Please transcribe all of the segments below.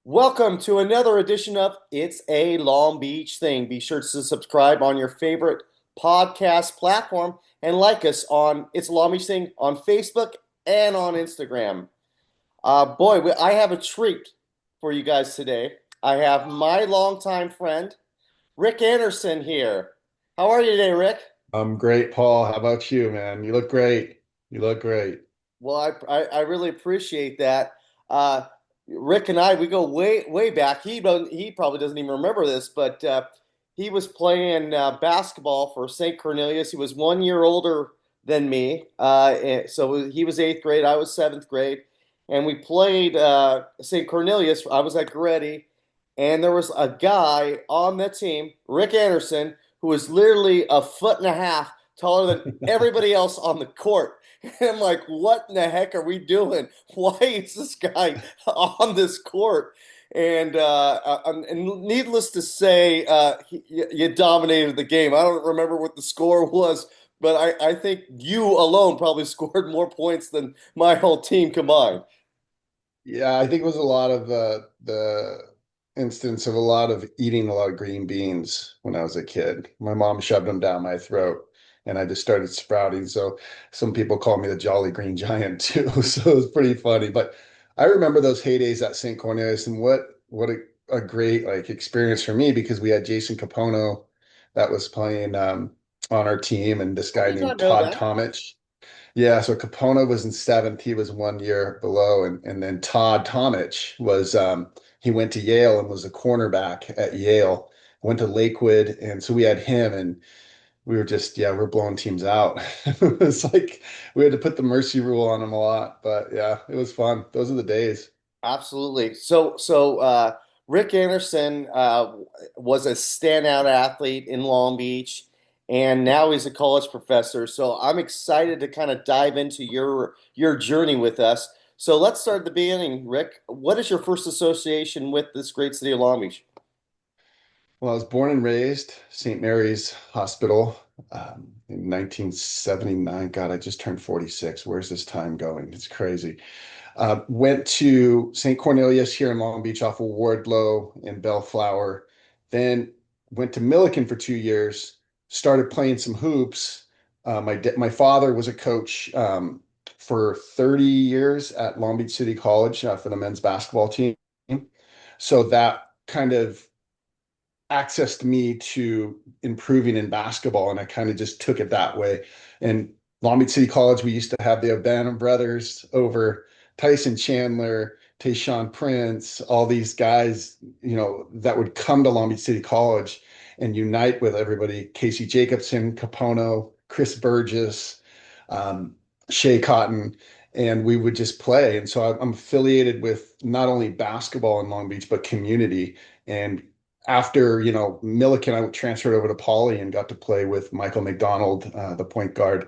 Welcome to another edition of It's a Long Beach Thing. Be sure to subscribe on your favorite podcast platform and like us on It's a Long Beach Thing on Facebook and on Instagram. I have a treat for you guys today. I have my longtime friend, Rick Anderson, here. How are you today, Rick? I'm great, Paul. How about you, man? You look great. You look great. Well, I really appreciate that. Uh, Rick and I, we go way back. He probably doesn't even remember this, but he was playing basketball for St. Cornelius. He was 1 year older than me, so he was eighth grade. I was seventh grade, and we played St. Cornelius. I was at Goretti, and there was a guy on the team, Rick Anderson, who was literally a foot and a half taller than everybody else on the court. And I'm like, what in the heck are we doing? Why is this guy on this court? And needless to say, you dominated the game. I don't remember what the score was, but I think you alone probably scored more points than my whole team combined. Yeah, I think it was a lot of the instance of a lot of eating a lot of green beans when I was a kid. My mom shoved them down my throat and I just started sprouting. So some people call me the Jolly Green Giant too. So it was pretty funny. But I remember those heydays at St. Cornelius and what a great like experience for me because we had Jason Capono that was playing on our team and this I guy did not named know Todd that. Tomich. Yeah, so Capona was in seventh. He was 1 year below, and then Todd Tomich was he went to Yale and was a cornerback at Yale. Went to Lakewood, and so we had him, and we were just we're blowing teams out. It was like we had to put the mercy rule on them a lot, but yeah, it was fun. Those are the days. Absolutely. Rick Anderson was a standout athlete in Long Beach, and now he's a college professor. So I'm excited to kind of dive into your journey with us. So let's start at the beginning, Rick. What is your first association with this great city of Long Beach? Well, I was born and raised St. Mary's Hospital in 1979. God, I just turned 46. Where's this time going? It's crazy. Went to St. Cornelius here in Long Beach off of Wardlow and Bellflower. Then went to Milliken for 2 years, started playing some hoops. My father was a coach for 30 years at Long Beach City College for the men's basketball team. So that kind of accessed me to improving in basketball, and I kind of just took it that way. And Long Beach City College, we used to have the O'Bannon brothers over, Tyson Chandler, Tayshaun Prince, all these guys, that would come to Long Beach City College and unite with everybody. Casey Jacobson, Capono, Chris Burgess, um, Shea Cotton, and we would just play. And so I'm affiliated with not only basketball in Long Beach, but community. And after, Milliken, I transferred over to Poly and got to play with Michael McDonald, the point guard.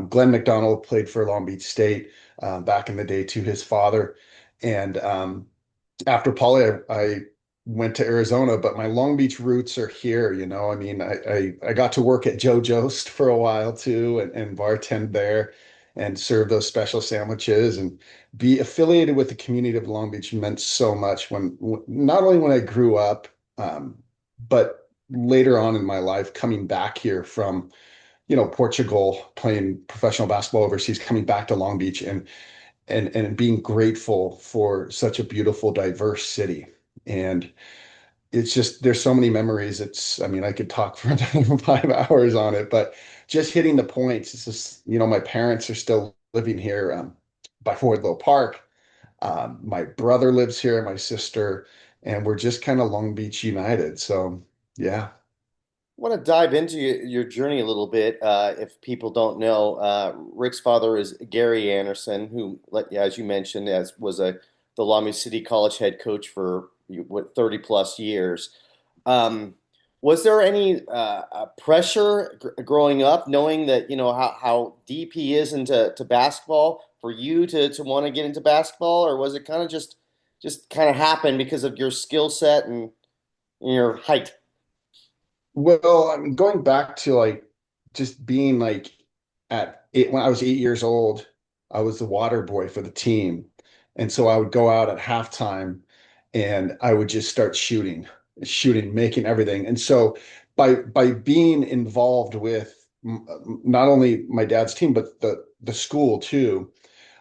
Glenn McDonald played for Long Beach State back in the day to his father. And after Poly, I went to Arizona, but my Long Beach roots are here. I mean, I got to work at Joe Jost for a while too and bartend there and serve those special sandwiches and be affiliated with the community of Long Beach meant so much not only when I grew up, um, but later on in my life, coming back here from, Portugal, playing professional basketball overseas, coming back to Long Beach and being grateful for such a beautiful, diverse city. And it's just there's so many memories. I mean, I could talk for another 5 hours on it, but just hitting the points. It's just, my parents are still living here by Fordlow Park. My brother lives here, my sister, and we're just kind of Long Beach United. So yeah. I want to dive into your journey a little bit. If people don't know, Rick's father is Gary Anderson, who, as you mentioned, as was the Long Beach City College head coach for 30 plus years. Um, was there any pressure growing up, knowing that how deep he is into basketball, for you to want to get into basketball, or was it kind of just kind of happen because of your skill set and your height? Well, I mean, going back to like just being like at eight, when I was 8 years old, I was the water boy for the team. And so I would go out at halftime and I would just start shooting, making everything. And so by being involved with not only my dad's team, but the school too,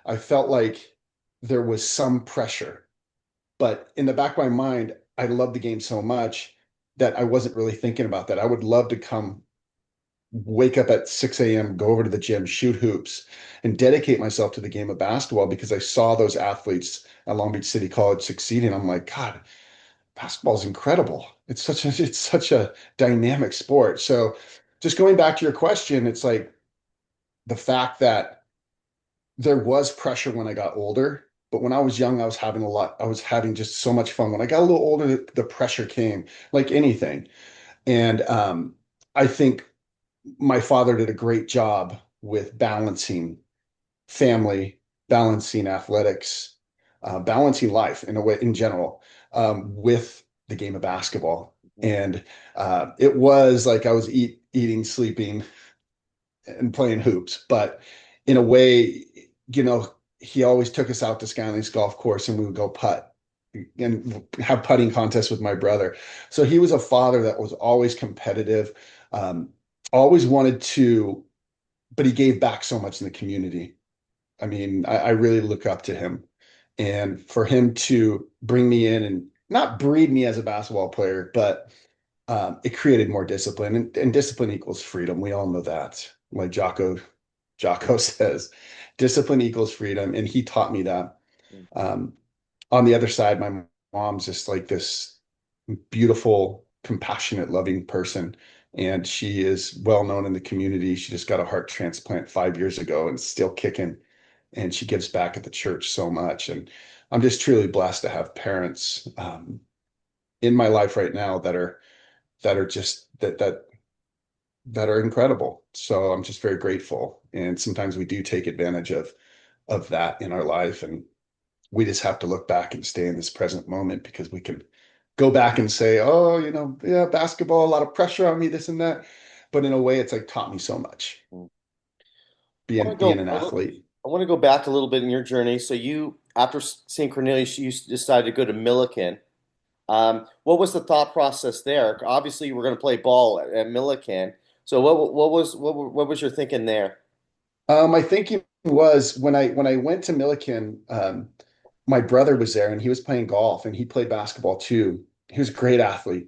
I felt like there was some pressure. But in the back of my mind, I loved the game so much that I wasn't really thinking about that. I would love to come wake up at 6 a.m., go over to the gym, shoot hoops, and dedicate myself to the game of basketball because I saw those athletes at Long Beach City College succeeding. I'm like, God, basketball is incredible. It's such a dynamic sport. So just going back to your question, it's like the fact that there was pressure when I got older, but when I was young, I was having just so much fun. When I got a little older, the pressure came like anything. And I think my father did a great job with balancing family, balancing athletics, balancing life in a way in general with the game of basketball. And it was like I was eating, sleeping, and playing hoops, but in a way, he always took us out to Skylinks Golf Course and we would go putt and have putting contests with my brother. So he was a father that was always competitive, um, always wanted to, but he gave back so much in the community. I mean, I really look up to him. And for him to bring me in and not breed me as a basketball player, but it created more discipline, and discipline equals freedom. We all know that. Like Jocko says, discipline equals freedom, and he taught me that. Um, on the other side, my mom's just like this beautiful, compassionate, loving person, and she is well known in the community. She just got a heart transplant 5 years ago and still kicking, and she gives back at the church so much. And I'm just truly blessed to have parents in my life right now that are just that are incredible. So I'm just very grateful. And sometimes we do take advantage of that in our life, and we just have to look back and stay in this present moment because we can go back and say, oh, yeah, basketball, a lot of pressure on me, this and that. But in a way, it's like taught me so much being an athlete. I want to go back a little bit in your journey. So you, after St. Cornelius, you decided to go to Millikan. What was the thought process there? Obviously, you were going to play ball at Millikan. So what was your thinking there? My thinking was when I went to Millikan, my brother was there and he was playing golf and he played basketball too. He was a great athlete,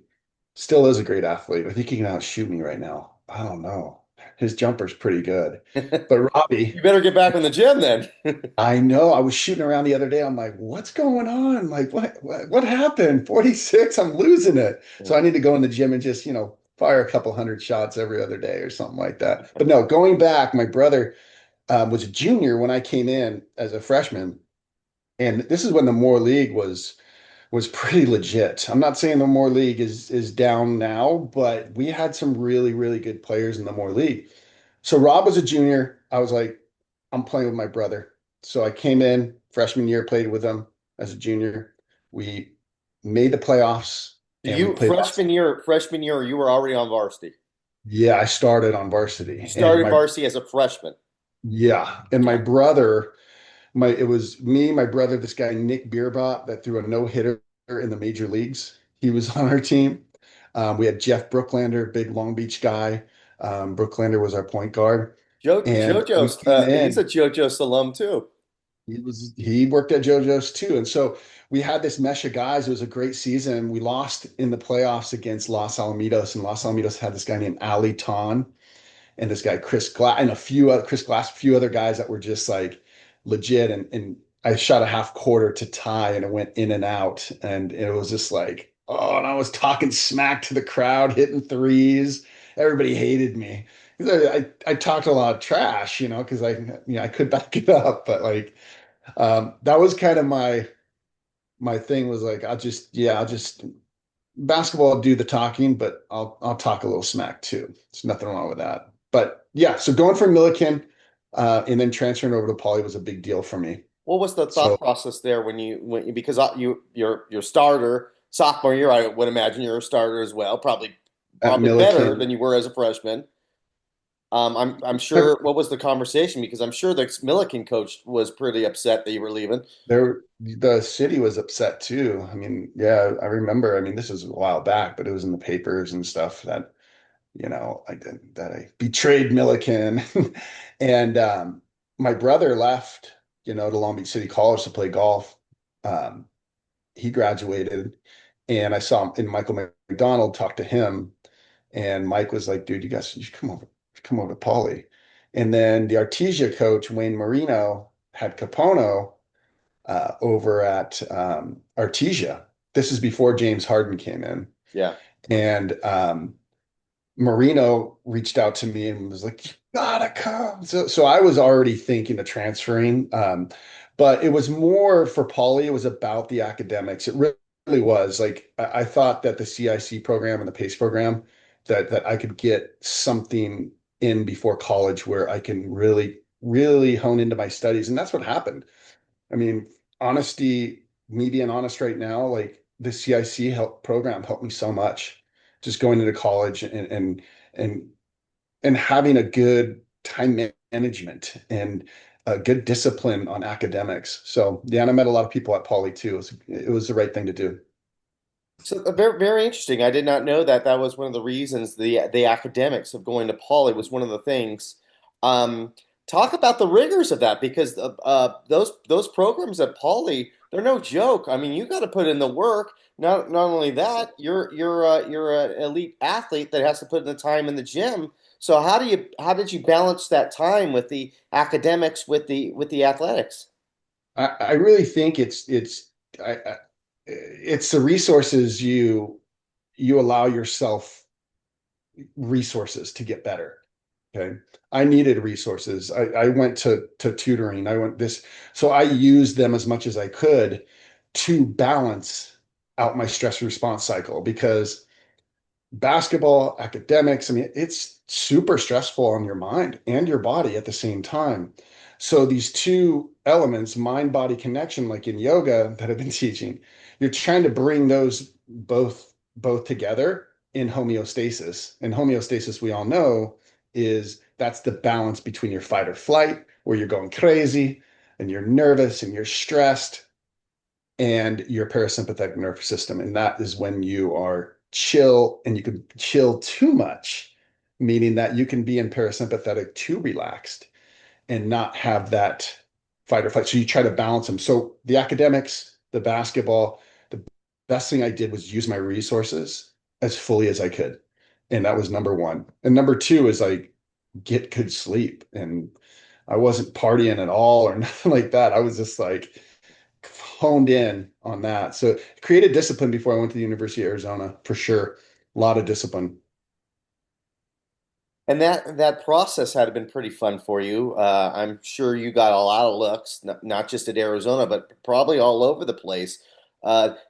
still is a great athlete. I think he can outshoot me right now. I don't know. His jumper's pretty good. But Robbie, You better get back in the gym then. I know I was shooting around the other day. I'm like, what's going on? Like, what happened? 46, I'm losing it. So I need to go in the gym and just, fire a couple hundred shots every other day or something like that. But no, going back, my brother was a junior when I came in as a freshman. And this is when the Moore League was pretty legit. I'm not saying the Moore League is down now, but we had some really, really good players in the Moore League. So Rob was a junior. I was like, I'm playing with my brother. So I came in freshman year, played with him as a junior. We made the playoffs and we You played lots. freshman year, you were already on varsity. Yeah, I started on You varsity and started varsity as a freshman. yeah, and my brother, it was me, my brother, this guy Nick Bierbot that threw a no-hitter in the major leagues. He was on our team. We had Jeff Brooklander, big Long Beach guy. Brooklander was our point guard, and we JoJo's, came he's a in. JoJo's alum too. He worked at JoJo's too, and so we had this mesh of guys. It was a great season. We lost in the playoffs against Los Alamitos, and Los Alamitos had this guy named Ali Ton and this guy Chris Glass and Chris Glass, a few other guys that were just like legit. And I shot a half quarter to tie, and it went in and out, and it was just like, oh, and I was talking smack to the crowd, hitting threes. Everybody hated me. I talked a lot of trash, because I could back it up, but like that was kind of my thing was like I'll just basketball I'll do the talking, but I'll talk a little smack too. There's nothing wrong with that. But yeah, so going for Milliken and then transferring over to Poly was a big deal for me. What was the So thought process there when you because your starter sophomore year, I would imagine you're a starter as well, at probably better Milliken, than you were as a freshman. I'm sure. What was the conversation? Because I'm sure the Milliken coach was pretty upset that you were leaving. The city was upset too. I mean, yeah, I remember. I mean, this was a while back, but it was in the papers and stuff that, that I betrayed Milliken. And my brother left, to Long Beach City College to play golf. Um, he graduated, and I saw him, and Michael McDonald talked to him, and Mike was like, "Dude, you should come over to Poly." And then the Artesia coach, Wayne Marino, had Capono over at Artesia. This is before James Harden came in. Yeah. And Marino reached out to me and was like, "You gotta come." So I was already thinking of transferring. But it was more for Poly, it was about the academics. It really was. Like I thought that the CIC program and the PACE program, that I could get something in before college where I can really, really hone into my studies. And that's what happened. I mean, honesty, me being honest right now, like the CIC help program helped me so much. Just going into college and and having a good time management and a good discipline on academics. So yeah, and I met a lot of people at Poly too. It was the right thing to do. So very very interesting. I did not know that that was one of the reasons the academics of going to Poly was one of the things. Um, Talk about the rigors of that because those programs at Poly they're no joke. I mean, you got to put in the work. Not only that, you're an elite athlete that has to put in the time in the gym. So how did you balance that time with the academics with the athletics? I really think it's the resources you allow yourself resources to get better. Okay. I needed resources. I went to tutoring. I went this, so I used them as much as I could to balance out my stress response cycle because basketball, academics, I mean, it's super stressful on your mind and your body at the same time. So these two elements, mind body connection, like in yoga that I've been teaching, you're trying to bring those both together in homeostasis. And homeostasis, we all know, is that's the balance between your fight or flight, where you're going crazy and you're nervous and you're stressed, and your parasympathetic nervous system. And that is when you are chill, and you can chill too much, meaning that you can be in parasympathetic too relaxed and not have that fight or flight. So you try to balance them. So the academics, the basketball, the best thing I did was use my resources as fully as I could. And that was number one. And number two is like get good sleep. And I wasn't partying at all or nothing like that. I was just like honed in on that. So created discipline before I went to the University of Arizona for sure. A lot of discipline. And that process had been pretty fun for you. I'm sure you got a lot of looks, not just at Arizona, but probably all over the place.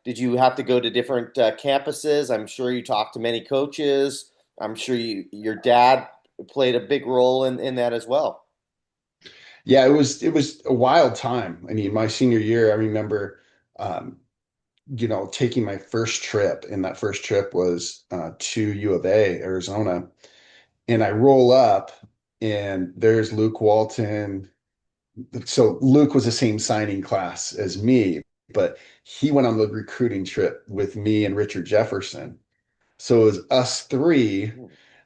Did you have to go to different campuses? I'm sure you talked to many coaches. I'm sure your dad played a big role in that as well. Yeah, it was a wild time. I mean, my senior year, I remember um, taking my first trip, and that first trip was to U of A, Arizona. And I roll up and there's Luke Walton. So Luke was the same signing class as me, but he went on the recruiting trip with me and Richard Jefferson. So it was us three.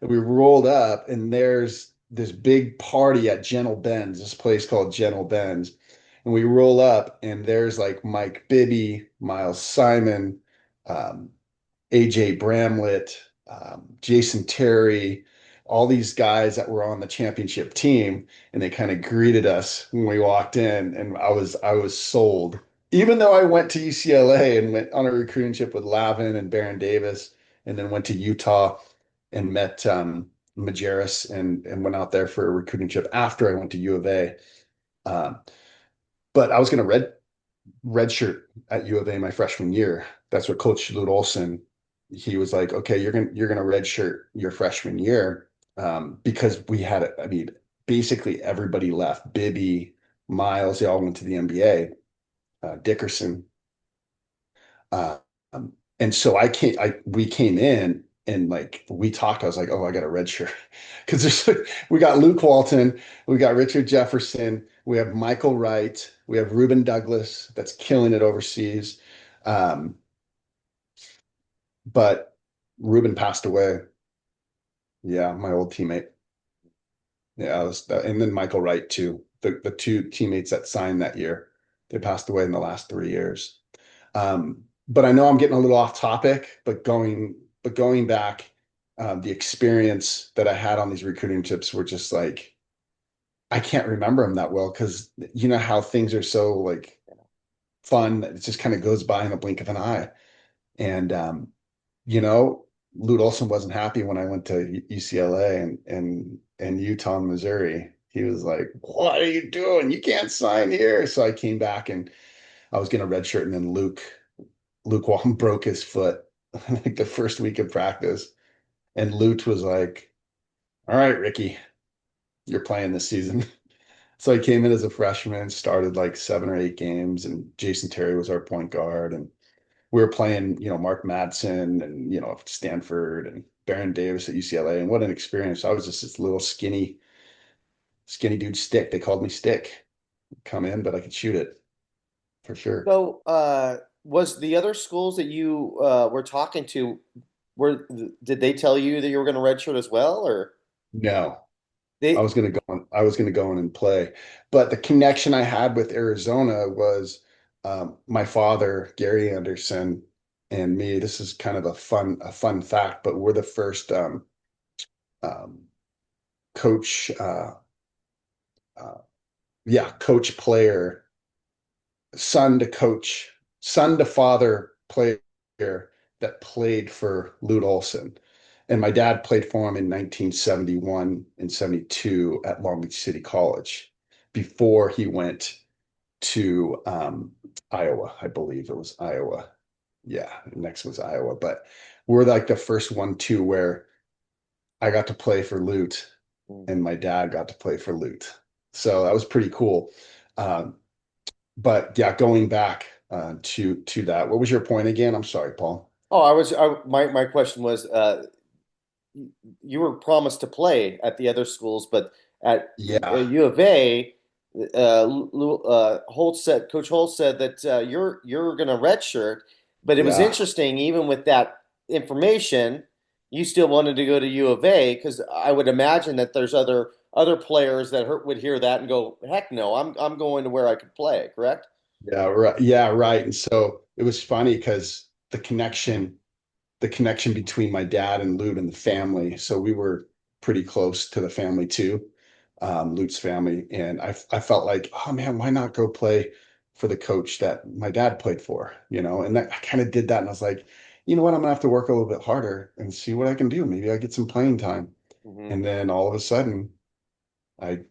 We rolled up, and there's this big party at Gentle Ben's, this place called Gentle Ben's. And we roll up, and there's like Mike Bibby, Miles Simon, um, AJ Bramlett, Jason Terry, all these guys that were on the championship team, and they kind of greeted us when we walked in, and I was sold. Even though I went to UCLA and went on a recruiting trip with Lavin and Baron Davis, and then went to Utah and met Majerus and went out there for a recruiting trip after I went to U of A. Um, but I was going to redshirt at U of A my freshman year. That's what Coach Lute Olson, he was like, okay, you're gonna redshirt your freshman year, because we had, I mean, basically everybody left. Bibby, Miles, they all went to the NBA. Dickerson, uh, and so we came in, And like we talked, I was like, oh, I got a red shirt. Because we got Luke Walton, we got Richard Jefferson, we have Michael Wright, we have Ruben Douglas that's killing it overseas. Um, but Ruben passed away. Yeah, my old teammate. Yeah, and then Michael Wright too. The two teammates that signed that year, they passed away in the last 3 years. But I know I'm getting a little off topic, but going back, the experience that I had on these recruiting trips were just like I can't remember them that well because you know how things are so like fun that it just kind of goes by in a blink of an eye. And you know, Lute Olson wasn't happy when I went to UCLA and Utah and Missouri. He was like, "What are you doing? You can't sign here." So I came back and I was getting a red shirt, and then Luke Walton broke his foot like the first week of practice. And Lute was like, "All right, Ricky, you're playing this season." So I came in as a freshman, started like 7 or 8 games, and Jason Terry was our point guard. And we were playing, Mark Madsen and, Stanford and Baron Davis at UCLA. And what an experience. I was just this little skinny dude stick. They called me Stick. Come in, but I could shoot it for sure. So, was the other schools that you were talking to, did they tell you that you were going to redshirt as well, or No, I they? was gonna go on, I was gonna go in and play. But the connection I had with Arizona was my father, Gary Anderson, and me. This is kind of a fun fact, but we're the first um, coach, uh, yeah, coach player, son to coach, son to father player that played for Lute Olson. And my dad played for him in 1971 and 72 at Long Beach City College before he went to Iowa. I believe it was Iowa. Yeah, next was Iowa. But we're like the first one too where I got to play for Lute and my dad got to play for Lute. So that was pretty cool. Um, but yeah, going back to that, what was your point again? I'm sorry, Paul. Oh, my question was, you were promised to play at the other schools, but at Yeah, U of A, Coach Holt said that you're going to redshirt. But it was yeah, interesting, even with that information, you still wanted to go to U of A because I would imagine that there's other players that would hear that and go, "Heck no, I'm going to where I could play." Correct? yeah, right. Yeah, right. And so it was funny because the connection between my dad and Lute and the family. So we were pretty close to the family too, Lute's family. And I felt like, oh man, why not go play for the coach that my dad played for, And I kind of did that. And I was like, you know what? I'm gonna have to work a little bit harder and see what I can do. Maybe I get some playing time. Hmm. And then all of a sudden, I it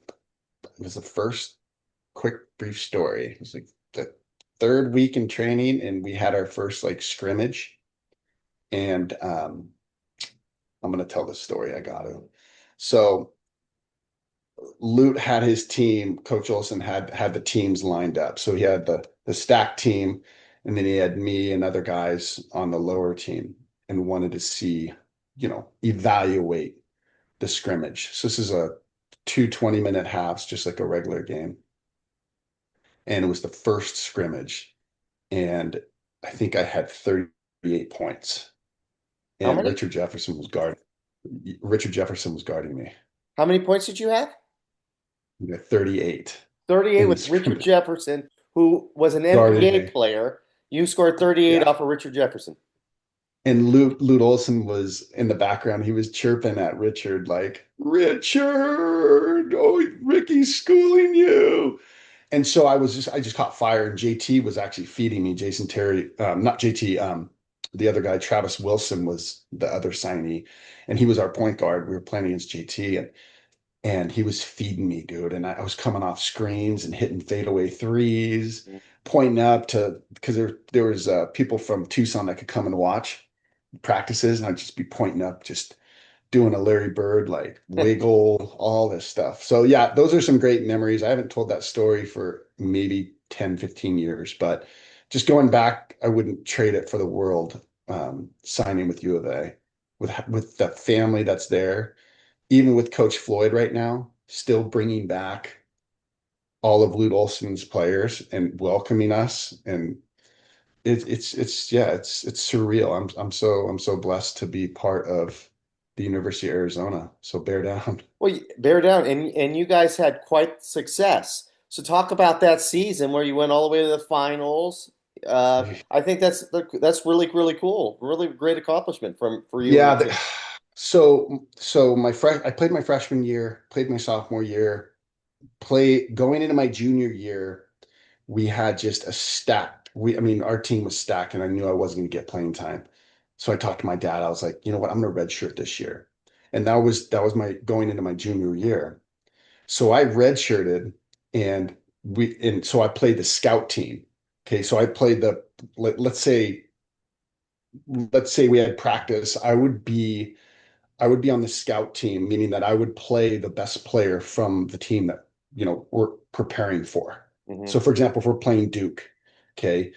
was the first quick brief story. It was like the third week in training, and we had our first like scrimmage. And I'm going to tell this story. I got to. So Lute had his team. Coach Olson had the teams lined up. So he had the stack team, and then he had me and other guys on the lower team, and wanted to see, evaluate the scrimmage. So this is a 2 20-minute halves, just like a regular game, and it was the first scrimmage, and I think I had 38 points, How and many? Richard Jefferson was guarding me. How many points did you have? 38 38 in the with Richard scrimmage, Jefferson, who was an guarded NBA me. player. You scored 38 Yeah. off of Richard Jefferson. And Lute Olson was in the background. He was chirping at Richard, like, Richard, oh, Ricky's schooling you. And so I just caught fire. And JT was actually feeding me. Jason Terry, not JT, the other guy, Travis Wilson was the other signee. And he was our point guard. We were playing against JT. And he was feeding me, dude. And I was coming off screens and hitting fadeaway threes, pointing up to because there was people from Tucson that could come and watch practices, and I'd just be pointing up, just doing a Larry Bird like wiggle, all this stuff. So yeah, those are some great memories. I haven't told that story for maybe 10, 15 years, but just going back, I wouldn't trade it for the world, signing with U of A. with the family that's there, even with Coach Floyd right now, still bringing back all of Lute Olson's players and welcoming us, and it's yeah, it's surreal. I'm so blessed to be part of the University of Arizona. So bear down. Well, bear down, and you guys had quite success. So talk about that season where you went all the way to the finals. I think that's really cool. Really great accomplishment from for you and Yeah, your team. so I played my freshman year, played my sophomore year, going into my junior year, we had just a stacked. I mean, our team was stacked, and I knew I wasn't going to get playing time. So I talked to my dad. I was like, you know what, I'm going to redshirt this year, and that was my going into my junior year. So I redshirted, and so I played the scout team. Okay, so I played let's say we had practice. I would be on the scout team, meaning that I would play the best player from the team that, we're preparing for. Hmm. So, for example, if we're playing Duke, okay,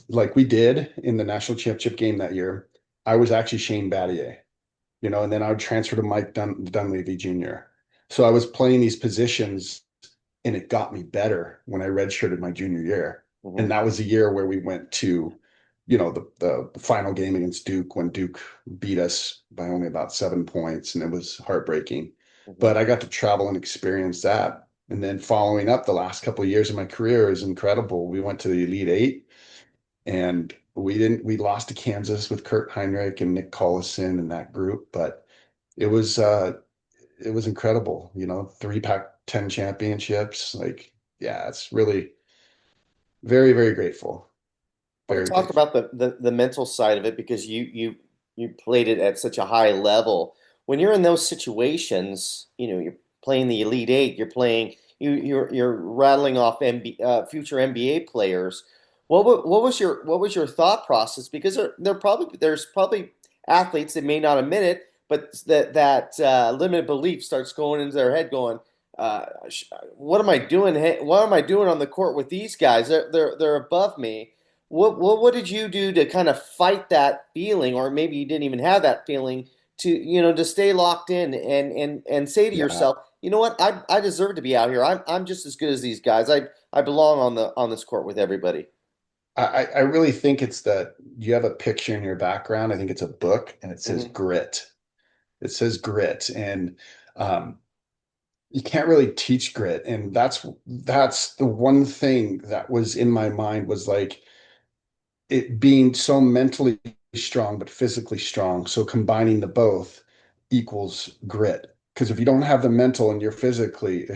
like we did in the national championship game that year, I was actually Shane Battier, and then I would transfer to Mike Dunleavy Jr. So I was playing these positions, and it got me better when I redshirted my junior year. And Hmm. that was the year where we went to, the final game against Duke when Duke beat us by only about 7 points, and it was heartbreaking. Hmm. But I got to travel and experience that. And then following up the last couple of years of my career is incredible. We went to the Elite Eight, and we lost to Kansas with Kurt Heinrich and Nick Collison and that group, but it was uh it was incredible, three Pac-10 championships. Like, yeah, it's really very, very grateful. I want Very to talk grateful. about the mental side of it because you played it at such a high level. When you're in those situations, you're playing the Elite Eight, you're rattling off future NBA players. What was your thought process? Because there's probably athletes that may not admit it, but that limited belief starts going into their head, going, "What am I doing? What am I doing on the court with these guys? They're above me." What did you do to kind of fight that feeling, or maybe you didn't even have that feeling to stay locked in and say to Yeah. yourself, you know what, I deserve to be out here. I'm just as good as these guys. I belong on this court with everybody. I really think it's that you have a picture in your background. I think it's a book, and it says Hmm. grit. It says grit. And um, you can't really teach grit. And that's the one thing that was in my mind, was like it being so mentally strong but physically strong. So combining the both equals grit. Because if you don't have the mental and you're physically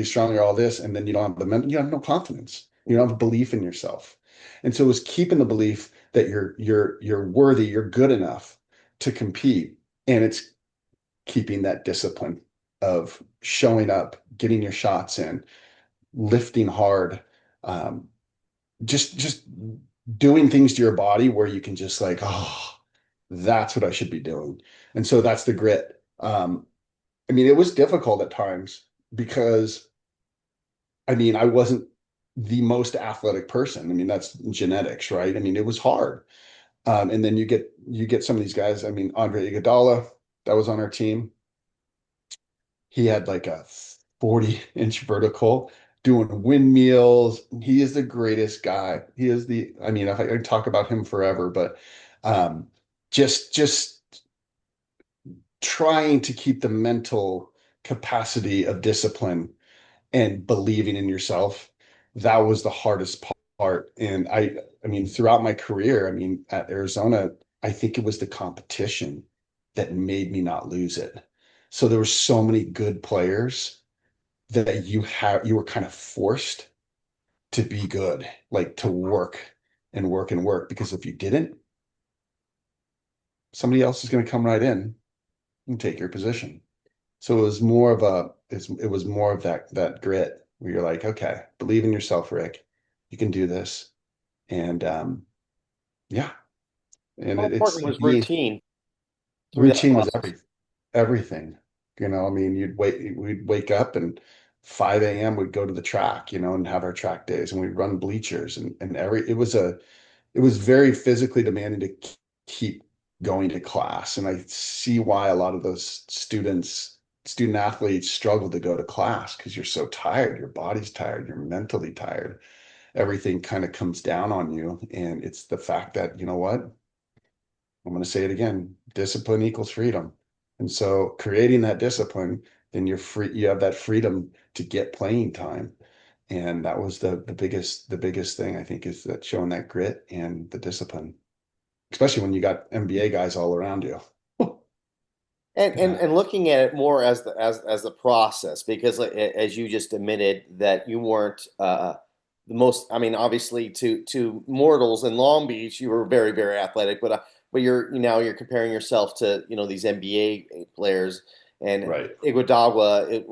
strong, you're all this, and then you don't have the mental, you have no confidence. You don't have belief in yourself. And so it's keeping the belief that you're worthy, you're good enough to compete. And it's keeping that discipline of showing up, getting your shots in, lifting hard, um, just doing things to your body where you can just like, oh, that's what I should be doing. And so that's the grit. I mean, it was difficult at times because I mean, I wasn't the most athletic person. I mean, that's genetics, right? I mean, it was hard. And then you get some of these guys. I mean, Andre Iguodala, that was on our team. He had like a 40-inch vertical doing windmills. He is the greatest guy. I mean, I could talk about him forever, but um, just trying to keep the mental capacity of discipline and believing in yourself, that was the hardest part. And I mean, throughout my career, I mean, at Arizona, I think it was the competition that made me not lose it. So there were so many good players that you were kind of forced to be good, like to work and work and work, because if you didn't, somebody else is going to come right in and take your position. So it was more of that grit where you're like, okay, believe in yourself, Rick. You can do this. And yeah, and How it's important was being routine through that routine was process? everything. I mean, we'd wake up and 5 a.m. we'd go to the track, and have our track days, and we'd run bleachers, and it was very physically demanding to keep. going to class. And I see why a lot of those student athletes struggle to go to class because you're so tired. Your body's tired. You're mentally tired. Everything kind of comes down on you. And it's the fact that, you know what? I'm going to say it again, discipline equals freedom. And so creating that discipline, then you're free, you have that freedom to get playing time. And that was the biggest thing I think is that showing that grit and the discipline, especially when you got NBA guys all around you. Yeah. And looking at it more as the process, because as you just admitted that you weren't the most. I mean, obviously to mortals in Long Beach, you were very athletic, but you're comparing yourself to these NBA players and Right. Iguodala,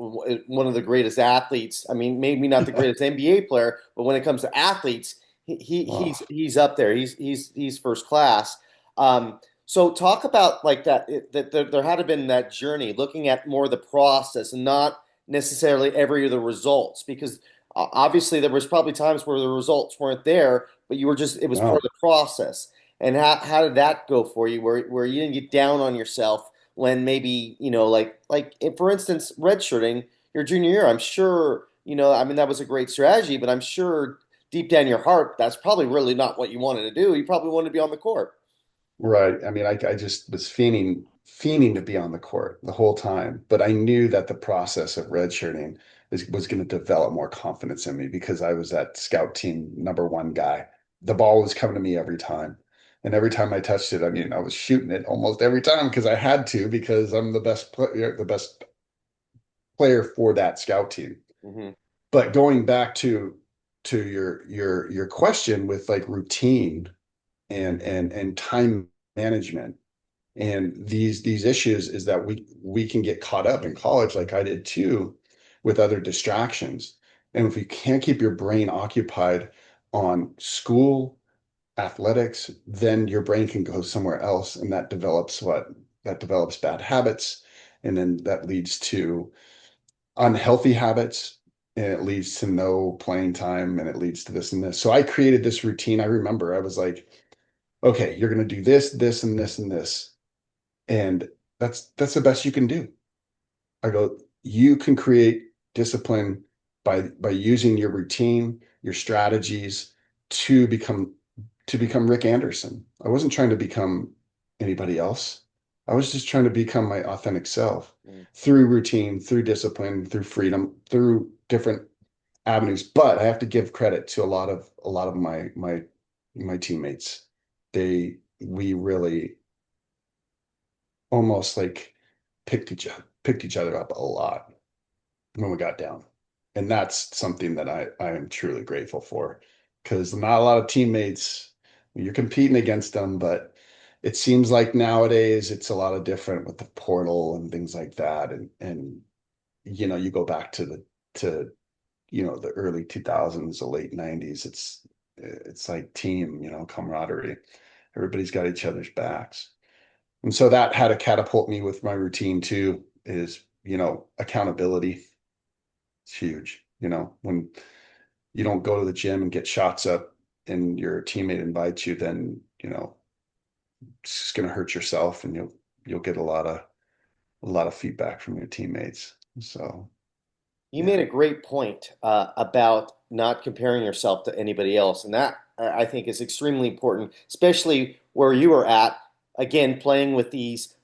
one of the greatest athletes. I mean, maybe not the greatest NBA player, but when it comes to athletes, Oh, he's up there. He's first class. So talk about like that, that there had to have been that journey, looking at more the process and not necessarily every of the results, because obviously there was probably times where the results weren't there, but it was part of no. the process. And how did that go for you, where you didn't get down on yourself when maybe, for instance, redshirting your junior year? I'm sure, I mean, that was a great strategy, but I'm sure deep down in your heart, that's probably really not what you wanted to do. You probably wanted to be on the court. Right. I mean, I just was fiending to be on the court the whole time, but I knew that the process of redshirting was going to develop more confidence in me because I was that scout team number one guy. The ball was coming to me every time. And every time I touched it, I mean, I was shooting it almost every time because I had to because I'm the best player for that scout team. Hmm. But going back to your question with like routine and time management and these issues is that we can get caught up in college like I did too with other distractions. And if you can't keep your brain occupied on school, athletics, then your brain can go somewhere else and that develops what? That develops bad habits and then that leads to unhealthy habits and it leads to no playing time and it leads to this and this. So I created this routine. I remember I was like, okay, you're going to do this, this, and this, and this. And that's the best you can do. I go, you can create discipline by using your routine, your strategies to become to become Rick Anderson. I wasn't trying to become anybody else. I was just trying to become my authentic self through routine, through discipline, through freedom, through different avenues. But I have to give credit to a lot of my teammates. We really almost like picked each other up a lot when we got down. And that's something that I am truly grateful for because not a lot of teammates, you're competing against them, but it seems like nowadays it's a lot of different with the portal and things like that. And you go back to the early 2000s, the late 90s, it's like team, camaraderie. Everybody's got each other's backs. And so that had to catapult me with my routine too, is, accountability. It's huge. When you don't go to the gym and get shots up and your teammate invites you, then, it's just going to hurt yourself and you'll get a lot of feedback from your teammates. So, You made yeah. a great point about not comparing yourself to anybody else, and that I think is extremely important, especially where you are at. Again, playing with these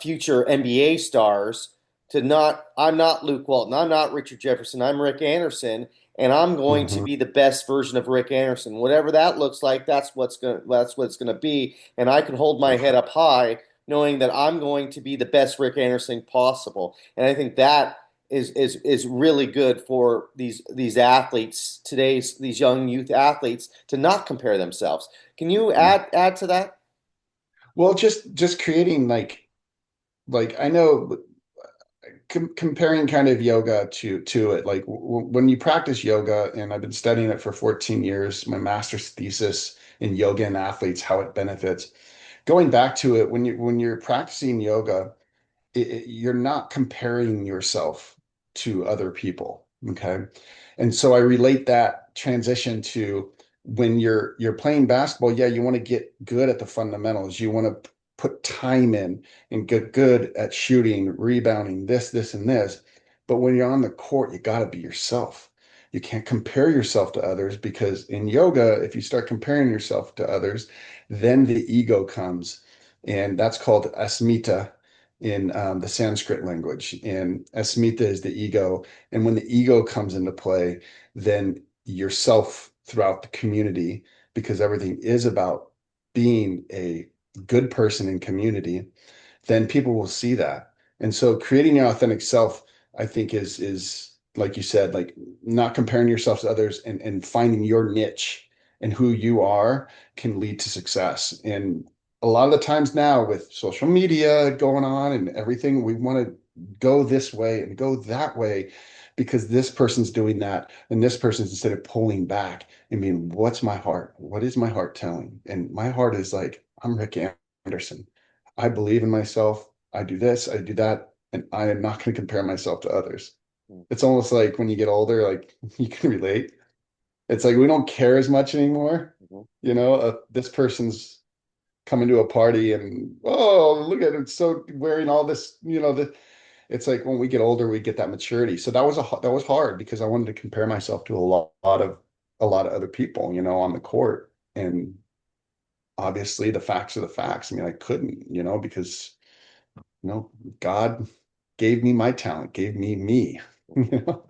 future NBA stars. I'm not Luke Walton. I'm not Richard Jefferson. I'm Rick Anderson, and I'm going to Mhm. be the best version of Rick Anderson. Whatever that looks like, that's what it's gonna be. And I can hold my head up high, knowing that I'm going to be the best Rick Anderson possible. And I think that is really good for these athletes, these young youth athletes, to not compare themselves. Can you add to that? Well, just creating like I know comparing kind of yoga to it like when you practice yoga and I've been studying it for 14 years, my master's thesis in yoga and athletes, how it benefits. Going back to it, when you're practicing yoga, you're not comparing yourself to other people, okay? And so I relate that transition to when you're playing basketball. Yeah, you want to get good at the fundamentals. You want to put time in and get good at shooting, rebounding, this, and this. But when you're on the court, you got to be yourself. You can't compare yourself to others because in yoga, if you start comparing yourself to others, then the ego comes. And that's called asmita in the Sanskrit language. And asmita is the ego. And when the ego comes into play, then yourself throughout the community, because everything is about being a good person in community, then people will see that. And so creating your authentic self, I think is like you said, like not comparing yourself to others and finding your niche and who you are can lead to success. And a lot of the times now with social media going on and everything, we want to go this way and go that way because this person's doing that and this person's, instead of pulling back and being, what's my heart? What is my heart telling? And my heart is like, I'm Rick Anderson. I believe in myself. I do this, I do that, and I am not going to compare myself to others. It's almost like when you get older, like you can relate. It's like we don't care as much anymore. Mhm. This person's coming to a party and oh, look at it, so wearing all this, it's like when we get older, we get that maturity. So that was hard because I wanted to compare myself to a lot of other people, on the court. And obviously the facts are the facts. I mean, I couldn't, because you know, God gave me my talent, gave me, you know,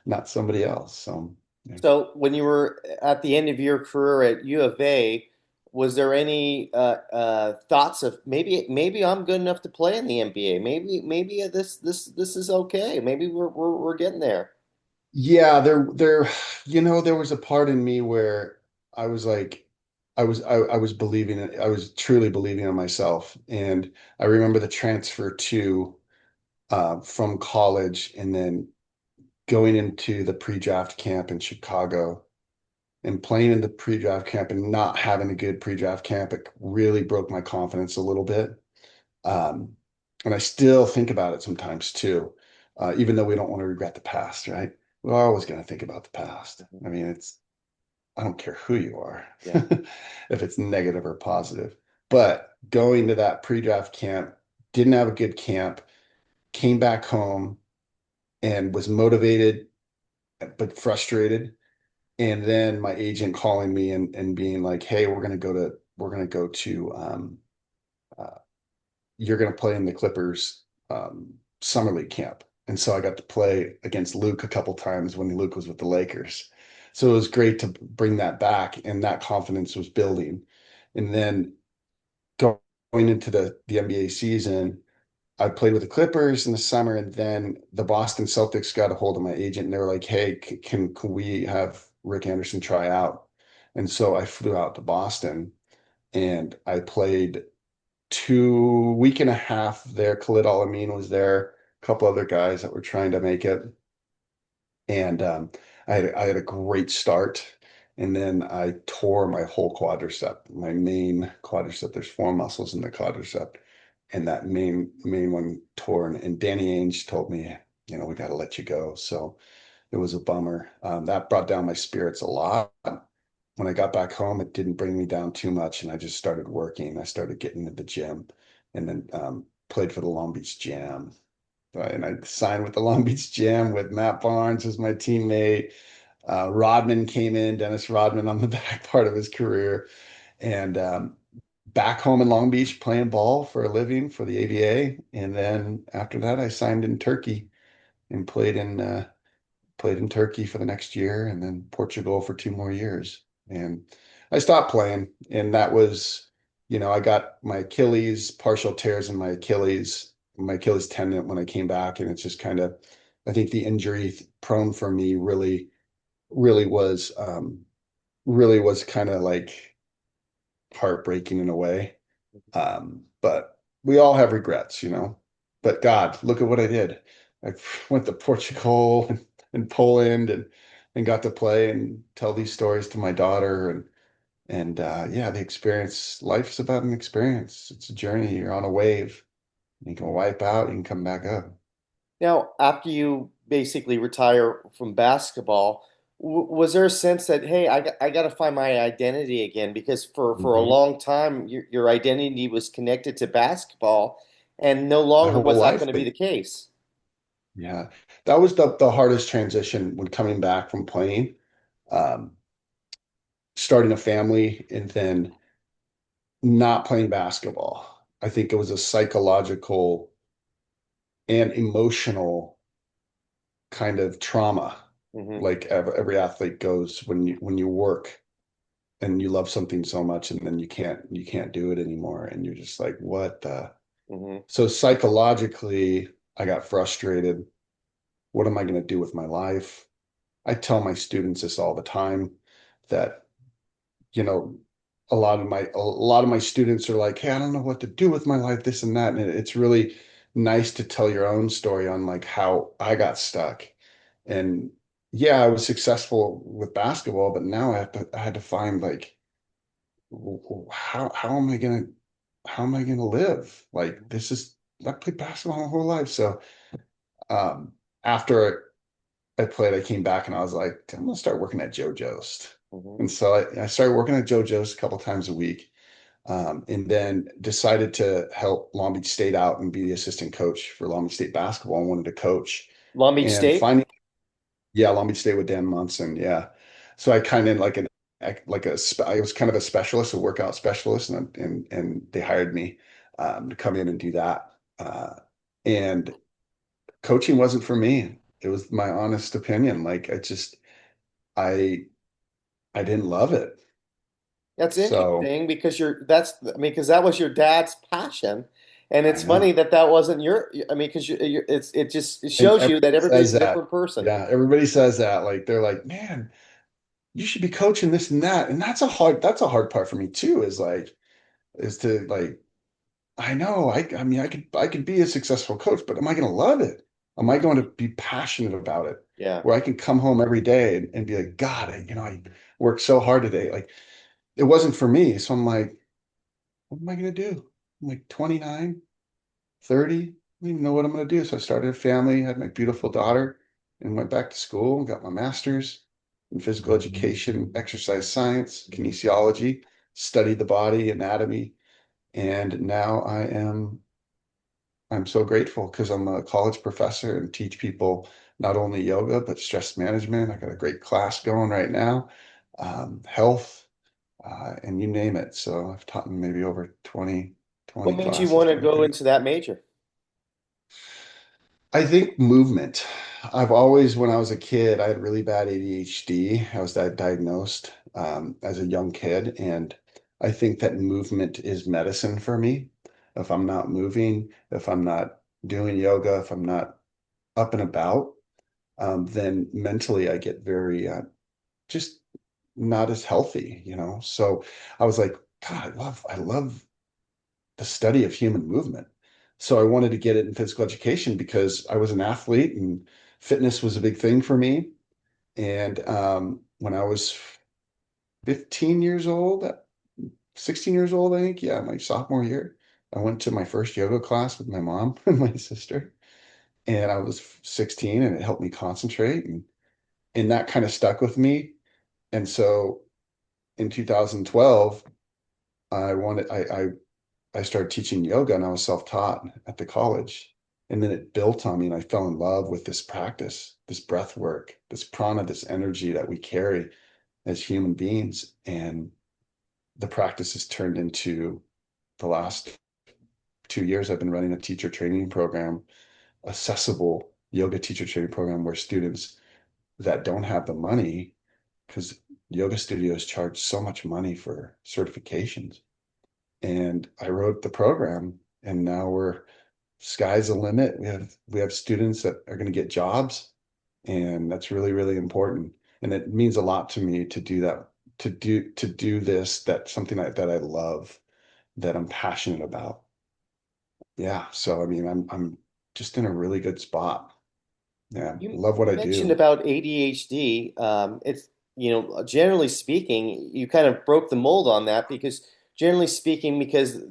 not somebody else. So yeah. So when you were at the end of your career at U of A, was there any thoughts of maybe I'm good enough to play in the NBA? Maybe this is okay. Maybe we're getting there. Yeah, there was a part in me where I was like, I was believing it. I was truly believing in myself. And I remember the transfer to from college and then going into the pre-draft camp in Chicago and playing in the pre-draft camp and not having a good pre-draft camp, it really broke my confidence a little bit. Um, and I still think about it sometimes too, even though we don't want to regret the past, right? We're always going to think about the past. Mhm. I mean, I don't care who you are, Yeah. if it's negative or positive. But going to that pre-draft camp, didn't have a good camp, came back home and was motivated but frustrated. And then my agent calling me and being like, "Hey, we're gonna go to uh, you're gonna play in the Clippers summer league camp." And so I got to play against Luke a couple times when Luke was with the Lakers. So it was great to bring that back, and that confidence was building. And then going into the NBA season, I played with the Clippers in the summer, and then the Boston Celtics got a hold of my agent, and they were like, "Hey, can we have Rick Anderson try out?" And so I flew out to Boston, and I played 2 week and a half there. Khalid Al-Amin was there, a couple other guys that were trying to make it, and I had a great start, and then I tore my whole quadricep, my main quadricep. There's four muscles in the quadricep, and that main one torn. And Danny Ainge told me, we got to let you go. So it was a bummer. That brought down my spirits a lot. When I got back home, it didn't bring me down too much, and I just started working. I started getting to the gym, and then played for the Long Beach Jam. Right, and I signed with the Long Beach Jam with Matt Barnes as my teammate. Rodman came in, Dennis Rodman on the back part of his career, and back home in Long Beach playing ball for a living for the ABA. And then after that, I signed in Turkey and played in Turkey for the next year, and then Portugal for 2 more years. And I stopped playing, and that was, I got my Achilles, partial tears in my Achilles tendon when I came back, and it's just kind of, I think the injury prone for me really was, really was kind of like heartbreaking in a way. But we all have regrets. But God, look at what I did. I went to Portugal and Poland and got to play and tell these stories to my daughter and yeah, the experience. Life's about an experience. It's a journey. You're on a wave. You can wipe out. You can come back up. Now, after you basically retire from basketball, Was there a sense that, hey, I got to find my identity again? Because for a Mhm. long time, your identity was connected to basketball, and no My longer whole was that life, going to be the case. yeah, that was the hardest transition when coming back from playing, um, starting a family, and then not playing basketball. I think it was a psychological and emotional kind of trauma, Hmm. like every athlete goes when you work and you love something so much, and then you can't do it anymore, and you're just like, what the? Hmm. So psychologically, I got frustrated. What am I going to do with my life? I tell my students this all the time that, you know, a lot of my students are like, "Hey, I don't know what to do with my life, this and that." And it's really nice to tell your own story on like how I got stuck. And yeah, I was successful with basketball, but now I had to find like how am I gonna live? Like this is I played basketball my whole life. So um after I played, I came back and I was like, I'm gonna start working at JoJo's. Hmm. And so I started working at JoJo's a couple times a week, and then decided to help Long Beach State out and be the assistant coach for Long Beach State basketball. I wanted to coach. Long Beach And State. finding, yeah, Long Beach State with Dan Munson, yeah. So I kind of I was kind of a specialist, a workout specialist, and they hired me to come in and do that. And coaching wasn't for me. It was my honest opinion. Like I I didn't love it. That's So interesting because I mean, because that was your dad's passion, and I it's funny know. that that wasn't your. I mean, because it And shows you that everybody everybody's says a that. different person. Yeah, everybody says that. Like they're like, man, you should be coaching this and that. And that's a hard part for me too, is to like, I know, I mean, I could be a successful coach, but am I going to love it? Am I going to be passionate about it? Yeah. Where I can come home every day and be like, God, I worked so hard today. Like it wasn't for me. So I'm like, what am I going to do? I'm like 29, 30. I don't even know what I'm going to do. So I started a family, had my beautiful daughter, and went back to school and got my master's in physical education, exercise science, kinesiology, studied the body, anatomy, and now I'm so grateful because I'm a college professor and teach people not only yoga but stress management. I got a great class going right now, health, and you name it. So I've taught maybe over 20 What made you classes, want to go 23. into that major? I think movement. I've always, when I was a kid, I had really bad ADHD. I was diagnosed as a young kid, and I think that movement is medicine for me. If I'm not moving, if I'm not doing yoga, if I'm not up and about, then mentally I get very just not as healthy, you know? So I was like, God, I love the study of human movement. So I wanted to get it in physical education because I was an athlete and fitness was a big thing for me. And when I was 15 years old, 16 years old, I think, yeah, my sophomore year, I went to my first yoga class with my mom and my sister. And I was 16 and it helped me concentrate. And that kind of stuck with me. And so in 2012, I started teaching yoga and I was self-taught at the college. And then it built on me and I fell in love with this practice, this breath work, this prana, this energy that we carry as human beings. And the practice has turned into the last 2 years, I've been running a teacher training program, accessible yoga teacher training program where students that don't have the money, because yoga studios charge so much money for certifications. And I wrote the program and now we're sky's the limit. We have students that are going to get jobs, and that's really, really important. And it means a lot to me to do that, to do this, that something that I love, that I'm passionate about. Yeah. So I mean, I'm just in a really good spot. Yeah. Love what You I mentioned do. about ADHD. It's, generally speaking, you kind of broke the mold on that because generally speaking, because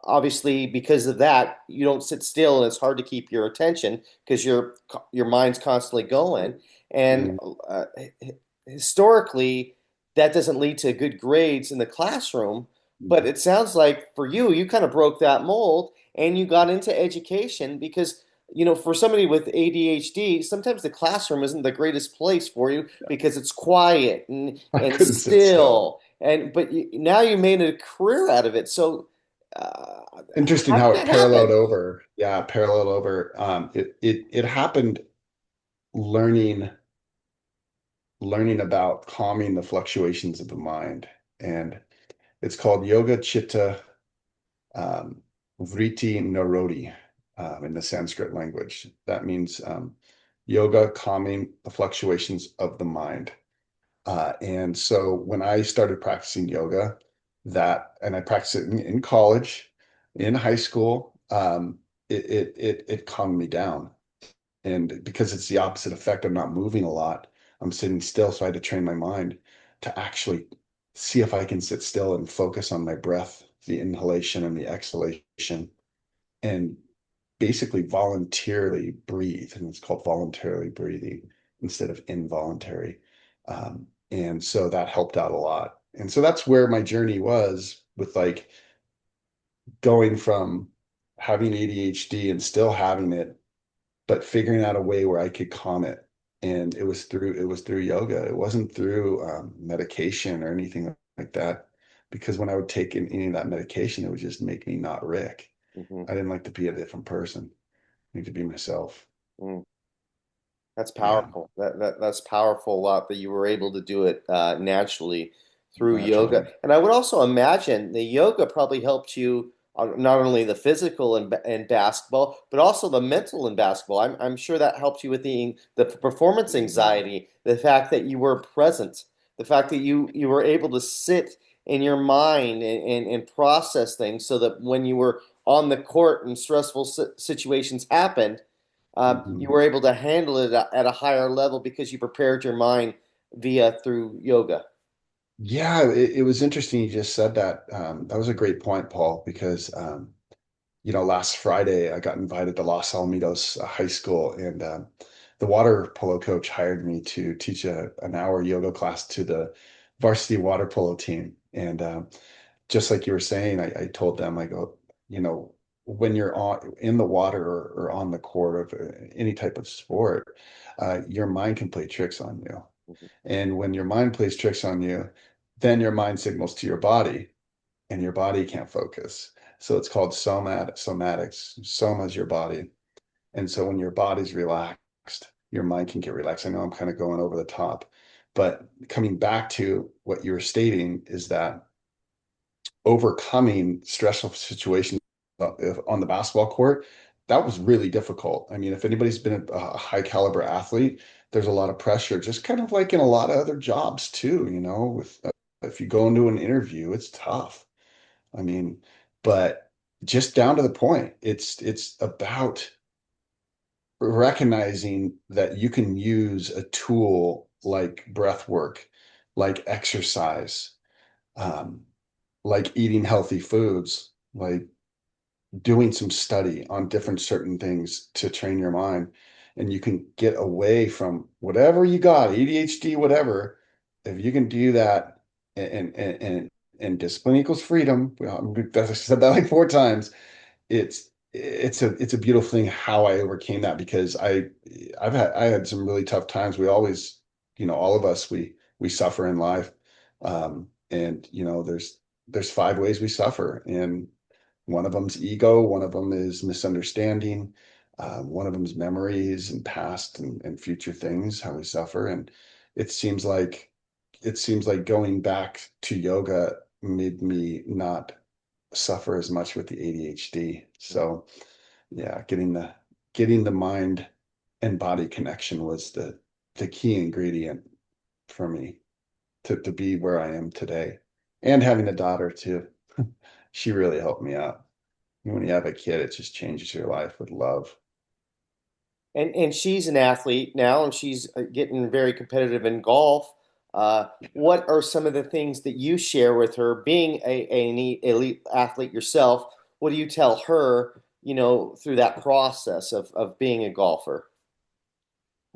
obviously because of that, you don't sit still and it's hard to keep your attention because your mind's constantly going. And Mhm. historically that doesn't lead to good grades in the classroom. But Mhm. it sounds like for you, you kind of broke that mold and you got into education because, for somebody with ADHD, sometimes the classroom isn't the greatest place for you because it's quiet I and couldn't sit still. still. Now you made a career out of it. So, Interesting how how did it that paralleled happen? over. Yeah, paralleled over. It happened learning learning about calming the fluctuations of the mind, and it's called Yoga Chitta um, Vritti Narodi in the Sanskrit language. That means yoga calming the fluctuations of the mind. And so when I started practicing yoga, and I practiced it in college, in high school, it calmed me down. And because it's the opposite effect, I'm not moving a lot. I'm sitting still. So I had to train my mind to actually see if I can sit still and focus on my breath, the inhalation and the exhalation, and basically voluntarily breathe. And it's called voluntarily breathing instead of involuntary. And so that helped out a lot. And so that's where my journey was with like going from having ADHD and still having it, but figuring out a way where I could calm it. And it was through yoga. It wasn't through medication or anything like that. Because when I would take any of that medication, it would just make me not Rick. Mhm. I didn't like to be a different person. I need to be myself. Mm. That's Yeah, powerful. That's powerful a lot that you were able to do it naturally through yoga. naturally. And I would also imagine the yoga probably helped you not only the physical and basketball, but also the mental in basketball. I'm sure that helped you with the performance anxiety, the fact that you were present, the fact that you were able to sit in your mind and process things so that when you were on the court and stressful situations happened, you Mhm. were able to handle it at a higher level because you prepared your mind via through yoga. Yeah, it was interesting you just said that. That was a great point, Paul, because last Friday I got invited to Los Alamitos High School, and the water polo coach hired me to teach an hour yoga class to the varsity water polo team. And just like you were saying, I told them, I go, when you're in the water or on the court of any type of sport, your mind can play tricks on you. Mhm. And when your mind plays tricks on you, then your mind signals to your body, and your body can't focus. So it's called somatics. Soma is your body. And so when your body's relaxed, your mind can get relaxed. I know I'm kind of going over the top, but coming back to what you were stating is that overcoming stressful situations on the basketball court, that was really difficult. I mean, if anybody's been a high caliber athlete, there's a lot of pressure, just kind of like in a lot of other jobs too, with if you go into an interview, it's tough. I mean, but just down to the point, it's about recognizing that you can use a tool like breath work, like exercise, um, like eating healthy foods, like doing some study on different certain things to train your mind. And you can get away from whatever you got, ADHD, whatever. If you can do that and discipline equals freedom. Well, I said that like four times. It's a beautiful thing how I overcame that because I had some really tough times. We always, all of us, we suffer in life. And there's five ways we suffer. And one of them's ego, one of them is misunderstanding, one of them is memories and past and future things, how we suffer. And it seems like it seems like going back to yoga made me not suffer as much with the ADHD. So yeah, getting the mind and body connection was the key ingredient for me to be where I am today. And having a daughter too. She really helped me out. When you have a kid, it just changes your life with love. And she's an athlete now, and she's getting very competitive in golf. What are some of the things that you share with her, being an elite athlete yourself? What do you tell her, through that process of being a golfer?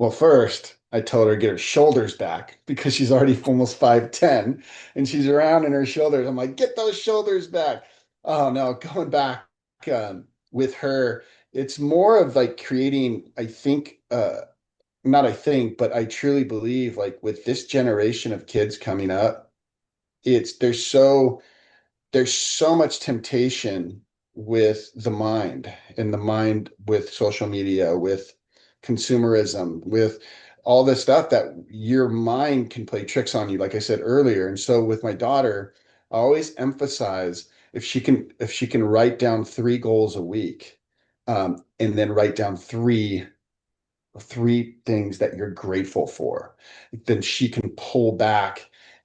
Well, first, I told her to get her shoulders back because she's already almost 5'10" and she's around in her shoulders. I'm like, get those shoulders back. Oh no, going back with her, it's more of like creating, I think, not I think, but I truly believe like with this generation of kids coming up, it's there's so much temptation with the mind and the mind with social media, with consumerism, with all this stuff that your mind can play tricks on you, like I said earlier. And so with my daughter, I always emphasize if she can write down 3 goals a week, and then write down three things that you're grateful for, then she can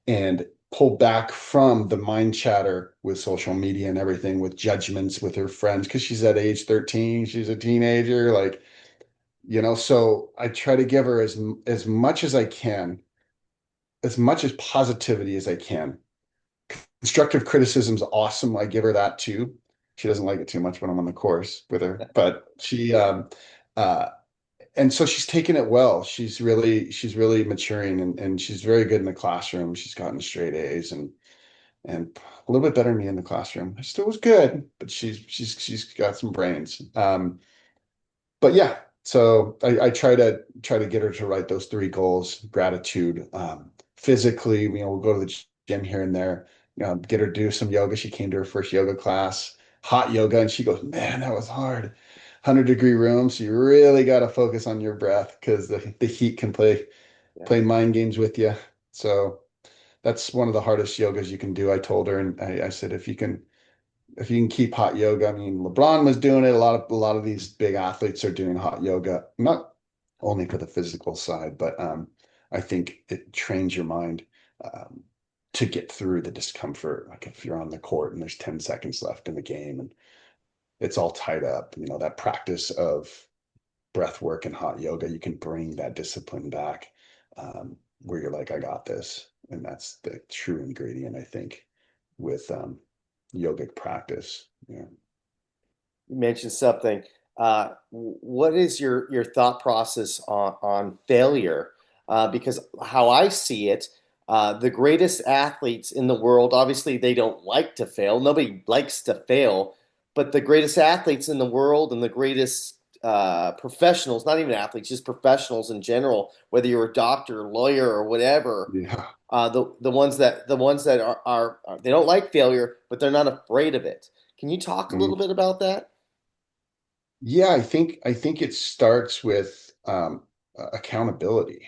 and pull back from the mind chatter with social media and everything, with judgments with her friends, because she's at age 13, she's a teenager, like, so I try to give her as much as I can, as much as positivity as I can. Constructive criticism's awesome. I give her that too. She doesn't like it too much when I'm on the course with her, but uh and so she's taken it well. She's really maturing, and she's very good in the classroom. She's gotten straight A's and a little bit better than me in the classroom. I still was good, but she's got some brains. But yeah, so I try to get her to write those 3 goals: gratitude, physically, we'll go to the gym here and there, get her to do some yoga. She came to her first yoga class, hot yoga, and she goes, man, that was hard. 100-degree room, so you really got to focus on your breath because the heat can Yeah. play mind games with you. So that's one of the hardest yogas you can do. I told her, and I said, if you can keep hot yoga, I mean, LeBron was doing it. A lot of these big athletes are doing hot yoga, not only for the physical side, but I think it trains your mind um, to get through the discomfort. Like if you're on the court and there's 10 seconds left in the game and it's all tied up, that practice of breath work and hot yoga, you can bring that discipline back, where you're like, I got this. And that's the true ingredient, I think, with yogic practice. Yeah. You mentioned something. What is your thought process on failure? Because how I see it, the greatest athletes in the world, obviously they don't like to fail. Nobody likes to fail, but the greatest athletes in the world and the greatest professionals, not even athletes, just professionals in general, whether you're a doctor, lawyer, or whatever, Yeah. the ones that are they don't like failure, but they're not afraid of it. Can you talk a Mm. little bit about that? Yeah, I think it starts with accountability.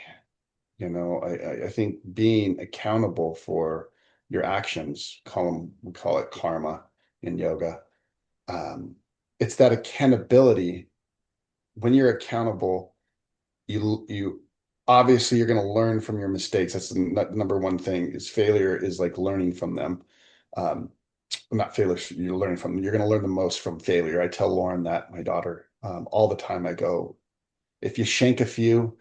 I think being accountable for your actions, we call it karma in yoga. Um, it's that accountability. When you're accountable, you obviously you're going to learn from your mistakes. That's the number one thing. Is failure is like learning from them. Um, Not failure, you're learning from them. You're going to learn the most from failure. I tell Lauren that, my daughter, all the time. I go, if you shank a few,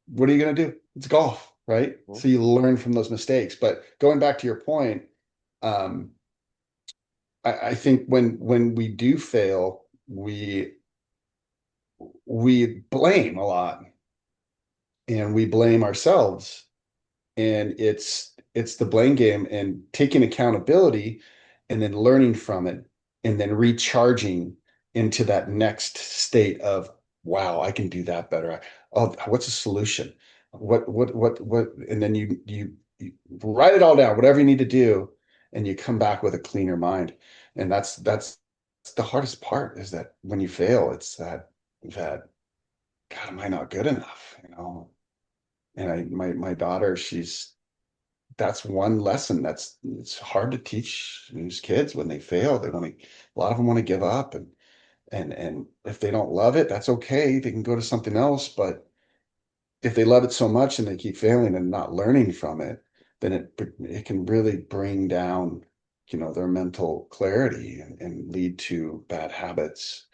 what are you going to do? It's golf, right? Mhm. So you learn from those mistakes. But going back to your point, um, I think when we do fail, we blame a lot, and we blame ourselves, and it's the blame game, and taking accountability and then learning from it and then recharging into that next state of, wow, I can do that better. Oh, what's a solution? What, and then you write it all down, whatever you need to do, and you come back with a cleaner mind. And that's the hardest part, is that when you fail, it's that God, am I not good enough? And my daughter, that's one lesson it's hard to teach these kids. When they fail, a lot of them want to give up, and if they don't love it, that's okay. They can go to something else. But if they love it so much and they keep failing and not learning from it, then it can really bring down, their mental clarity, and lead to bad habits,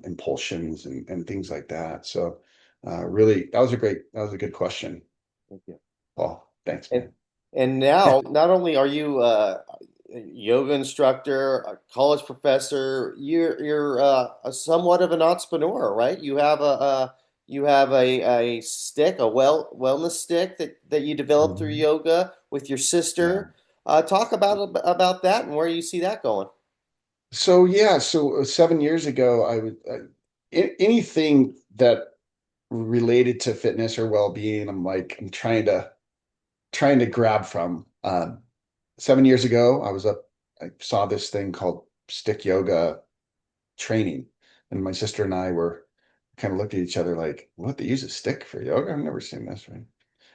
impulsions, and things like that. So, really, that was a good question, Thank you. Paul. Thanks, And man. and now, not only are you a yoga instructor, a college professor, you're somewhat of an entrepreneur, right? You have you have a stick, a wellness stick that you developed through Mhm. yoga with your Yeah. sister. Talk about that and where you see that going. So yeah, so 7 years ago, I would anything that related to fitness or well-being, I'm trying to grab from. 7 years ago, I saw this thing called stick yoga training, and my sister and I were kind of looked at each other like, "What? They use a stick for yoga? I've never seen this, right?"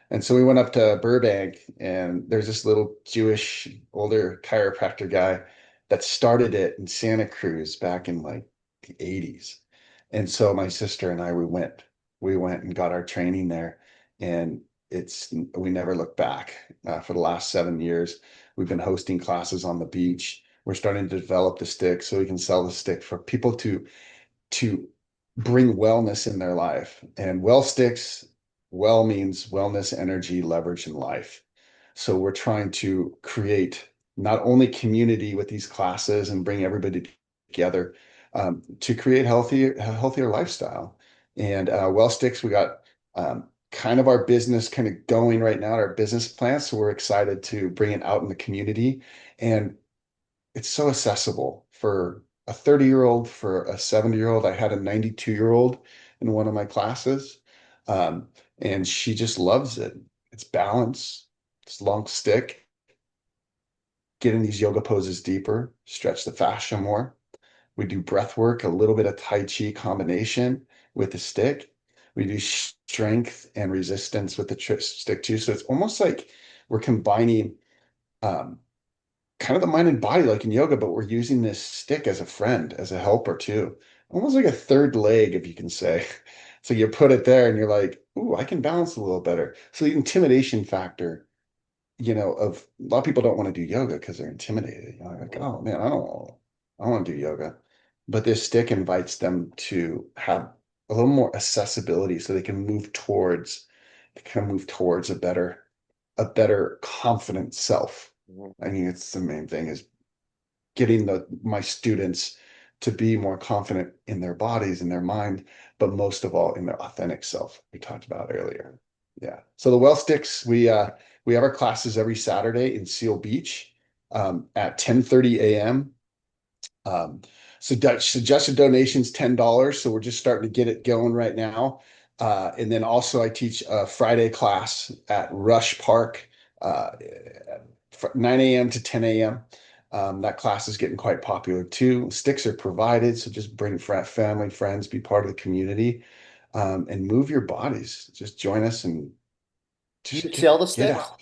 And so we went up to Burbank, and there's this little Jewish older chiropractor guy that started it in Santa Cruz back in like the 80s. And so my sister and I, we went and got our training there, and we never looked back. For the last 7 years, we've been hosting classes on the beach. We're starting to develop the stick so we can sell the stick for people to bring wellness in their life. And well sticks, well means wellness, energy, leverage, and life. So we're trying to create not only community with these classes and bring everybody together, to create healthier lifestyle. And well sticks, we got kind of our business kind of going right now, our business plan. So we're excited to bring it out in the community. And it's so accessible for a 30-year-old, for a 70-year-old. I had a 92-year-old in one of my classes, um, and she just loves it. It's balance, it's long stick, getting these yoga poses deeper, stretch the fascia more. We do breath work, a little bit of Tai Chi combination with the stick. We do strength and resistance with the stick too. So it's almost like we're combining um, kind of the mind and body like in yoga, but we're using this stick as a friend, as a helper too. Almost like a third leg, if you can say. So you put it there and you're like, ooh, I can balance a little better. So the intimidation factor, of a lot of people don't want to do yoga because they're intimidated. Like, oh man, I don't want to do yoga. But this stick invites them to have a little more accessibility so they can move towards a better confident self. Mhm. I mean, it's the main thing is getting my students to be more confident in their bodies and their mind, but most of all in their authentic self we talked about earlier. Yeah. So the well sticks, we have our classes every Saturday in Seal Beach, at 10:30 a.m. Um, so suggested donations $10. So we're just starting to get it going right now. And then also I teach a Friday class at Rush Park, 9 a.m. to 10 a.m. That class is getting quite popular too. Sticks are provided, so just bring family, friends, be part of the community, and move your bodies. Just join us and Do you just sell the get sticks? out.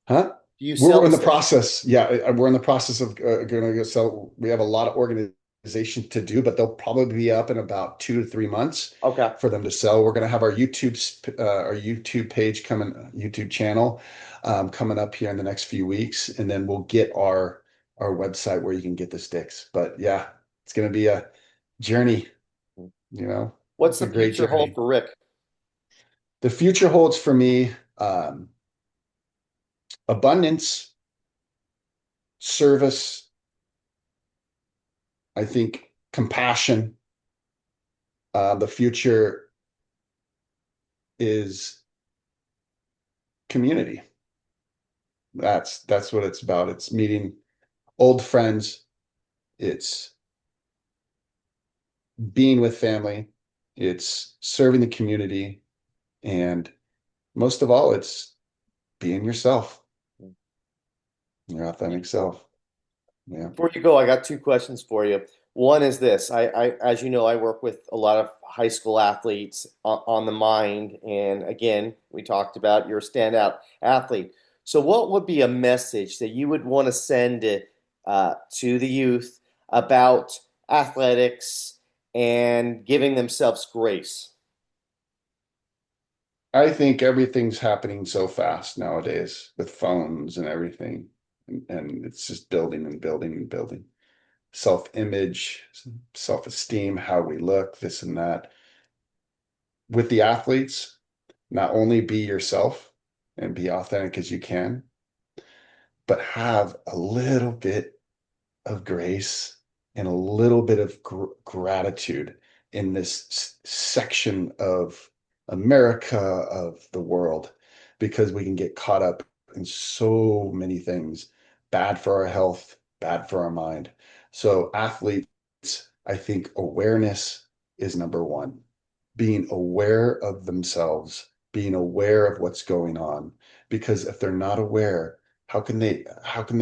Huh? Do you sell We're the in the sticks? process. Yeah, we're in the process of going to go sell. We have a lot of organization to do, but they'll probably be up in about 2 to 3 months Okay. for them to sell. We're going to have our YouTube page coming, YouTube channel, coming up here in the next few weeks, and then we'll get our website where you can get the sticks. But yeah, it's going to be a journey. What's It's a the great future hold journey. for Rick? The future holds for me abundance, service, I think compassion. The future is community. That's what it's about. It's meeting old friends. It's being with family. It's serving the community, and most of all, it's being yourself, your authentic Beautiful. self. Yeah. Before you go, I got two questions for you. One is this. As you know, I work with a lot of high school athletes on the mind. And again, we talked about you're a standout athlete. So what would be a message that you would want to send to the youth about athletics and giving themselves grace? I think everything's happening so fast nowadays with phones and everything, and it's just building and building and building. Self-image, self-esteem, how we look, this and that. With the athletes, not only be yourself and be authentic as you can, but have a little bit of grace and a little bit of gratitude in this section of America of the world, because we can get caught up in so many things, bad for our health, bad for our mind. So athletes, I think awareness is number one. Being aware of themselves, being aware of what's going on. Because if they're not aware, how can they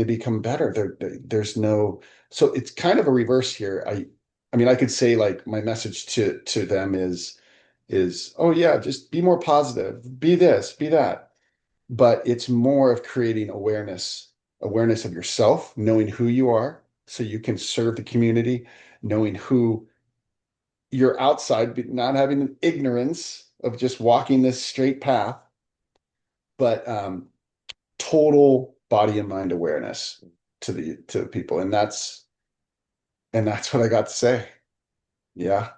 become better? There's no, so it's kind of a reverse here. I mean, I could say like my message to them is, oh yeah, just be more positive, be this, be that. But it's more of creating awareness of yourself, knowing who you are so you can serve the community, knowing who you're outside, but not having an ignorance of just walking this straight path, but total body and mind awareness to the people. And that's what I got to say. Yeah.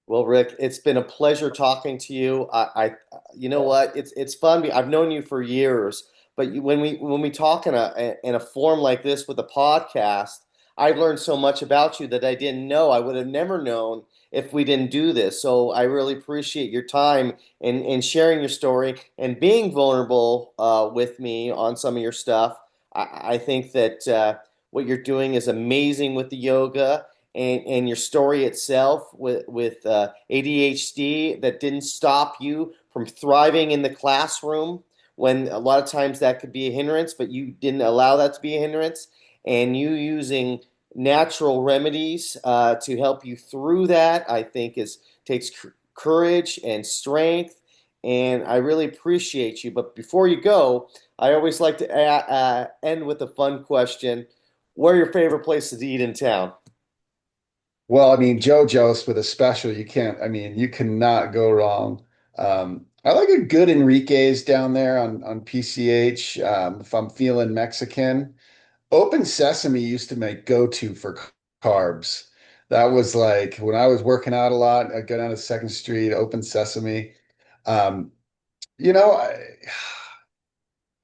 Well, Rick, it's been a pleasure talking to you. You know what? It's fun. I've known you for years, but when we talk in a form like this with a podcast, I've learned so much about you that I didn't know. I would have never known if we didn't do this. So I really appreciate your time and sharing your story and being vulnerable with me on some of your stuff. I think that what you're doing is amazing with the yoga and your story itself with ADHD that didn't stop you from thriving in the classroom when a lot of times that could be a hindrance, but you didn't allow that to be a hindrance, and you using natural remedies to help you through that, I think is takes courage and strength, and I really appreciate you. But before you go, I always like to end with a fun question. What are your favorite places to eat in town? Well, I mean, JoJo's with a special, you can't, I mean, you cannot go wrong. I like a good Enrique's down there on PCH. If I'm feeling Mexican, Open Sesame used to make go-to for carbs. That was like when I was working out a lot, I'd go down to Second Street, Open Sesame. Um, you know,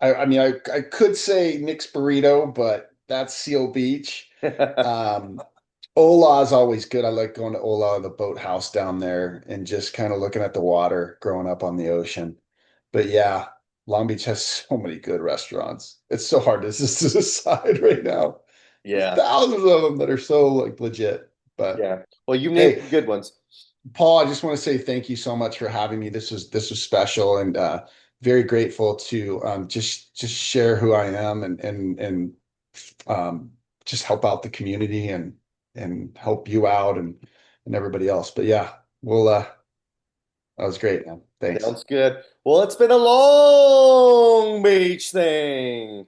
I mean, I could say Nick's Burrito, but that's Seal Beach. Um, Ola's always good. I like going to Ola, the boathouse down there, and just kind of looking at the water, growing up on the ocean. But yeah, Long Beach has so many good restaurants. It's so hard to just to decide right now. There's Yeah, thousands of them that are so like legit. But yeah. Well, you named hey, some good ones. Paul, I just want to say thank you so much for having me. This was special, and very grateful to just share who I am and um, just help out the community and help you out and everybody else. But yeah, well, that was great, man. Thanks. Sounds good. Well, it's been a Long Beach thing.